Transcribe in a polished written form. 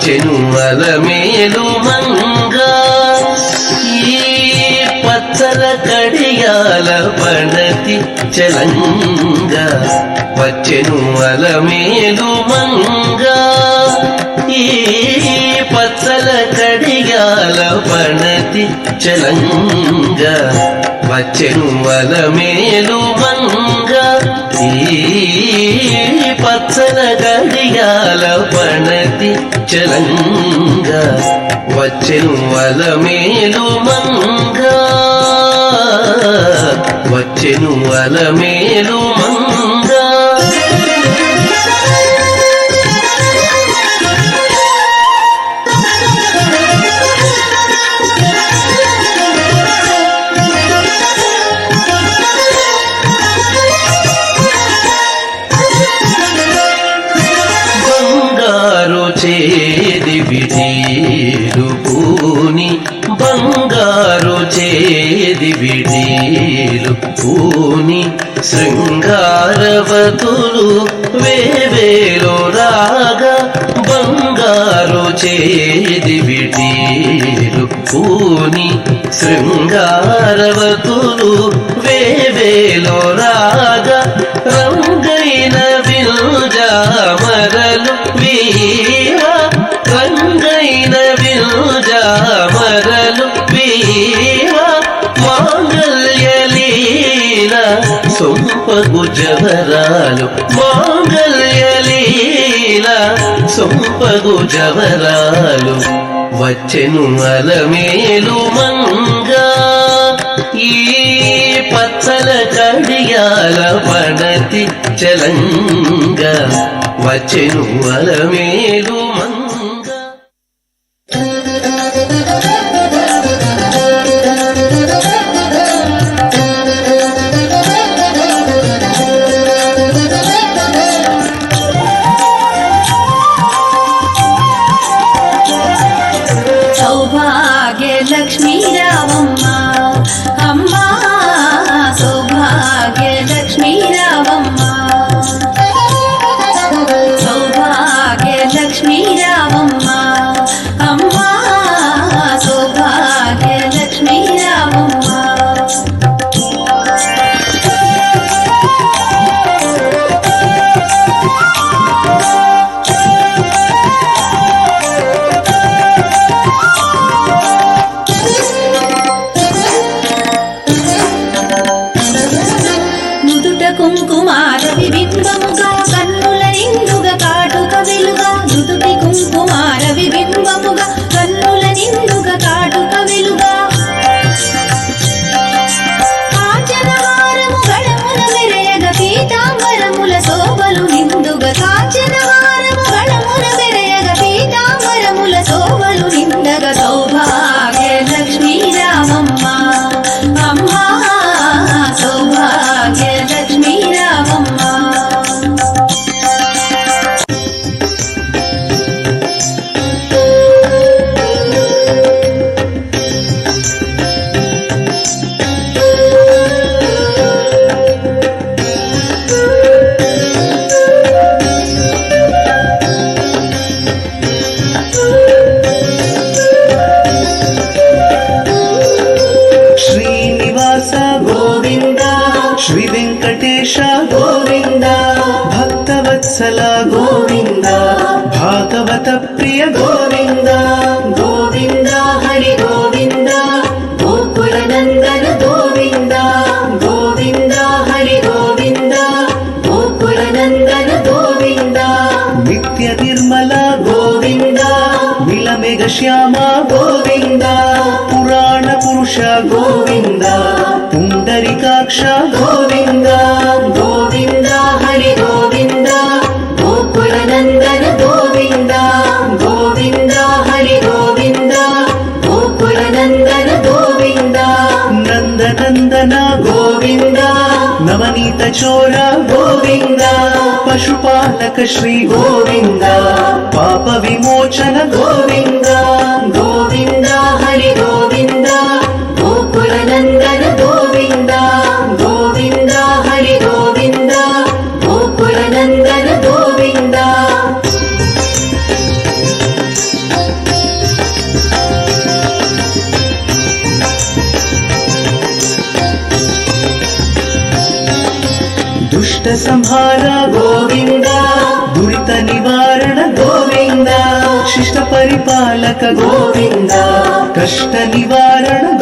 వచ్చెను అలమేలు మంగ ఈ పచ్చల కడియాల పణతి చలంగ వచ్చెను అలమేలు మంగ ఈ పచ్చల కడియాల పణతి చలంగ వచ్చెను అలమేలు మంగ ఈ పచ్చల కడియాల పణతి చలంగ వచ్చెను అలమేలు మంగ వచ్చెను అలమేలు మంగ చేది విడీలు పూని బంగారు చేది విడీలు పూని శృంగారవతులు వేవేలో రాగా బంగారు చేది విడీలు పూని శృంగారవతులు వేవేలో రాగా రంగైన వినుజామరలు వీవా రంగైన వినుజామరలు వీవా మాంగళ్యలీల సొంపగు జవరాలు మాంగళ్యలీల సొంపగు జవరాలు వచ్చెను అలమేలు మంగ ఈ పచ్చల కడియాల పణతి చలంగ వచ్చెను అలమేలు మంగ సౌభాగ్య లక్ష్మీ రావమ్మ అమ్మ సౌభాగ్య లక్ష్మీ రావమ్మ సౌభాగ్య లక్ష్మీ రావమ్మ అమ్మ సౌభాగ్య లక్ష్మీ రావమ్మ కుంకుమార విబింబముగా కన్నుల నిండుగా కాటుక వెలుగా నుదుటి కుంకుమార విబింబముగా కన్నుల నిండుగా కాటుక వెలుగా కాంచనహారము గళమున మెరయగ పీతాంబరముల శోభలు నిండుగా కాంచనహారము గళమున మెరయగ పీతాంబరముల శోభలు నిండగా సౌభాగ్య లక్ష్మీ రామమ్మ అమ్మ సౌభాగ్య లక్ష్మీ రామమ్మ శ్రీనివాస గోవింద శ్రీ వెంకటేశ గోవింద భక్తవత్సల గోవింద భాగవత ప్రియ గోవింద గోవింద హరి గోవింద గోకుల నందన గోవింద గోవింద హరి గోవింద గోకుల నందన గోవింద నిత్య నిర్మల గోవింద నీలమేఘ శ్యామ గోవింద పురాణ పురుష గోవింద పుండరీకాక్ష గోవింద గోవింద హరి గోవింద గోకుల నందన గోవింద గోవింద హరి గోవింద గోకుల నందన గోవింద నందనందన గోవింద నవనీత చోర గోవింద పశుపాలక శ్రీ గోవింద పాప విమోచన గోవింద గోవింద హరి గోవింద గోకుల నందన గోవింద గోవింద హరి గోవింద గోకుల నందన గోవింద ಸಂಹಾರ ಗೋವಿಂದ ದುರಿತ ನಿವಾರಣ ಗೋವಿಂದ ಶಿಷ್ಟ ಪರಿಪಾಲಕ ಗೋವಿಂದ ಕಷ್ಟ ನಿವಾರಣ